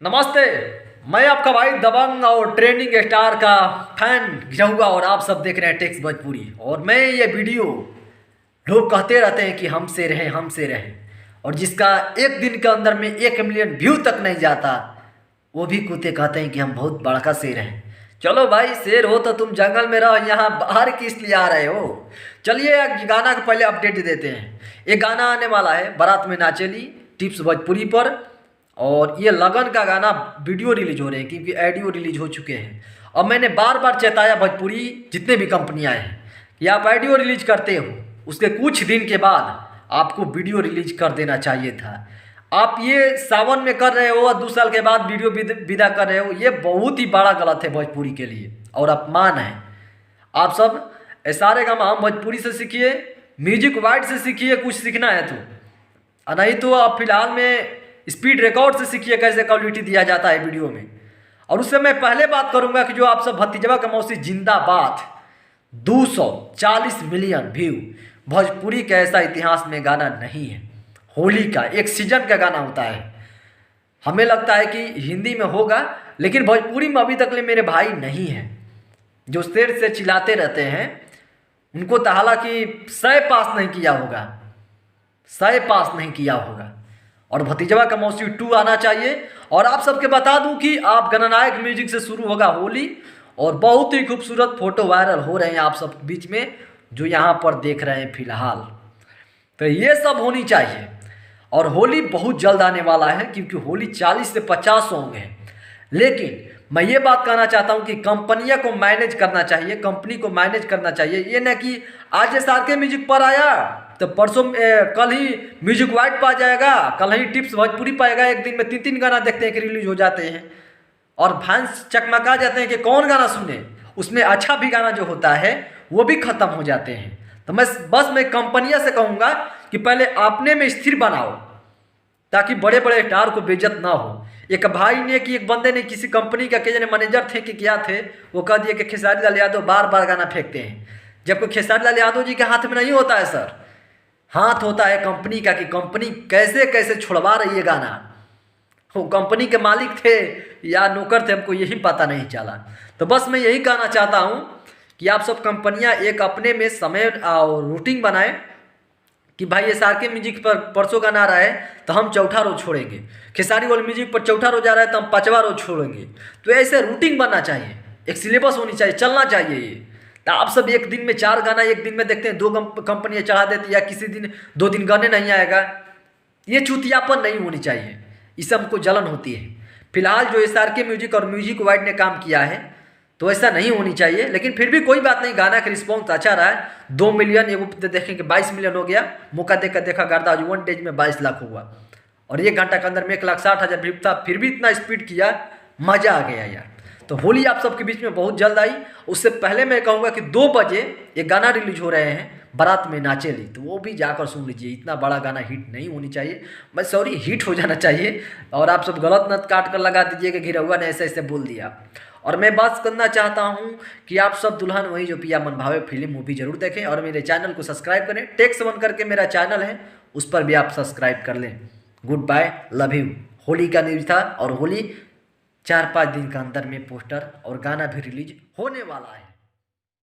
नमस्ते। मैं आपका भाई दबंग और ट्रेंडिंग स्टार का फैन गिरहुआ और आप सब देख रहे हैं टेक्स भोजपुरी। और मैं ये वीडियो लोग कहते रहते हैं कि हमसे रहे और जिसका एक दिन के अंदर में 1 मिलियन व्यू तक नहीं जाता वो भी कुत्ते कहते हैं कि हम बहुत बड़का शेर हैं। चलो भाई, शेर हो तो तुम जंगल में रहो, यहाँ बाहर किस लिए आ रहे हो। चलिए गाना का पहले अपडेट देते हैं। एक गाना आने वाला है बारात में नाचेली टिप्स भोजपुरी पर, और ये लगन का गाना वीडियो रिलीज हो रहे हैं क्योंकि ऑडियो रिलीज हो चुके हैं। अब मैंने बार बार चेताया भोजपुरी जितने भी कंपनियां हैं कि आप ऑडियो रिलीज करते हो उसके कुछ दिन के बाद आपको वीडियो रिलीज कर देना चाहिए था। आप ये सावन में कर रहे हो और 2 साल के बाद वीडियो विदा कर रहे हो, ये बहुत ही बड़ा गलत है भोजपुरी के लिए और अपमान है। आप सब सारे काम हम भोजपुरी से सीखिए, म्यूजिक वाइड से सीखिए, कुछ सीखना है तो, नहीं तो आप फिलहाल में स्पीड रिकॉर्ड से सीखिए कैसे क्वालिटी दिया जाता है वीडियो में। और उससे मैं पहले बात करूंगा कि जो आप सब भतीजवा का मौसी जिंदाबाद 240 मिलियन व्यू, भोजपुरी का ऐसा इतिहास में गाना नहीं है। होली का एक सीजन का गाना होता है, हमें लगता है कि हिंदी में होगा लेकिन भोजपुरी में अभी तक ले मेरे भाई नहीं है जो शेर से चिल्लाते रहते हैं। उनको तो हालांकि 100 पास नहीं किया होगा, 100 पास नहीं किया होगा। और भतीजवा का मौसी 2 आना चाहिए। और आप सबके बता दूं कि आप गणनायक म्यूजिक से शुरू होगा होली, और बहुत ही खूबसूरत फोटो वायरल हो रहे हैं आप सब बीच में जो यहाँ पर देख रहे हैं फिलहाल। तो ये सब होनी चाहिए। और होली बहुत जल्द आने वाला है क्योंकि होली 40 से 50 सॉन्ग है। लेकिन मैं ये बात कहना चाहता हूँ कि कंपनियां को मैनेज करना चाहिए, कंपनी को मैनेज करना चाहिए। ये ना कि आज SRK म्यूजिक पर आया तो परसों कल ही म्यूजिक वाइड पा जाएगा, कल ही टिप्स भोजपुरी पाएगा। एक दिन में 3 गाना देखते हैं कि रिलीज हो जाते हैं और फैंस चकमका जाते हैं कि कौन गाना सुने। उसमें अच्छा भी गाना जो होता है वो भी खत्म हो जाते हैं। तो मैं कंपनियां से कहूँगा कि पहले अपने में स्थिर बनाओ ताकि बड़े बड़े स्टार को बेइज्जत ना हो। एक भाई ने कि एक बंदे ने किसी कंपनी का के मैनेजर थे कि क्या थे, वो कह दिए कि खेसारी लाल यादव बार बार गाना फेंकते हैं, जबकि खेसारी लाल यादव जी के हाथ में नहीं होता है सर, हाथ होता है कंपनी का कि कंपनी कैसे कैसे छुड़वा रही है गाना। वो कंपनी के मालिक थे या नौकर थे हमको यही पता नहीं चला। तो बस मैं यही कहना चाहता हूँ कि आप सब कंपनियाँ एक अपने में समय और रूटीन बनाएं कि भाई SRK म्यूजिक पर परसों गाना आ रहा है तो हम चौथा रोज छोड़ेंगे, खेसारी वाले म्यूजिक पर चौथा रोज आ रहा है तो हम 5वां रोज छोड़ेंगे। तो ऐसे रूटीन बनना चाहिए, एक सिलेबस होनी चाहिए, चलना चाहिए ये। तो आप सब एक दिन में 4 गाना एक दिन में देखते हैं 2 कंपनियाँ चढ़ा देती, या किसी दिन 2 दिन गाने नहीं आएगा। ये चुतियापन नहीं होनी चाहिए, इससे हमको जलन होती है। फिलहाल जो SRK म्यूजिक और म्यूजिक वाइड ने काम किया है तो ऐसा नहीं होनी चाहिए, लेकिन फिर भी कोई बात नहीं, गाना का रिस्पॉन्स अच्छा रहा है। 2 मिलियन एगो देखेंगे 22 मिलियन हो गया, मौका देखा गर्दा 1 डेज में 22 लाख हुआ और 1 घंटा के अंदर में 1,60,000 व्यू था, फिर भी इतना स्पीड किया, मज़ा आ गया यार। तो होली आप सबके बीच में बहुत जल्द आई। उससे पहले मैं कहूँगा कि 2 बजे एक गाना रिलीज हो रहे हैं बारात में नाचेली, तो वो भी जाकर सुन लीजिए। इतना बड़ा गाना हिट नहीं होनी चाहिए, मैं सॉरी हिट हो जाना चाहिए। और आप सब गलत नत काट कर लगा दीजिए कि गिरहुआ ने ऐसे ऐसे बोल दिया। और मैं बात करना चाहता हूँ कि आप सब दुल्हन वही जो पिया मन भावे फिल्म मूवी जरूर देखें और मेरे चैनल को सब्सक्राइब करें। टेक्स वन करके मेरा चैनल है, उस पर भी आप सब्सक्राइब कर लें। Good bye, love you. Holi का न्यूज था और होली 4-5 दिन के अंदर में पोस्टर और गाना भी रिलीज होने वाला है।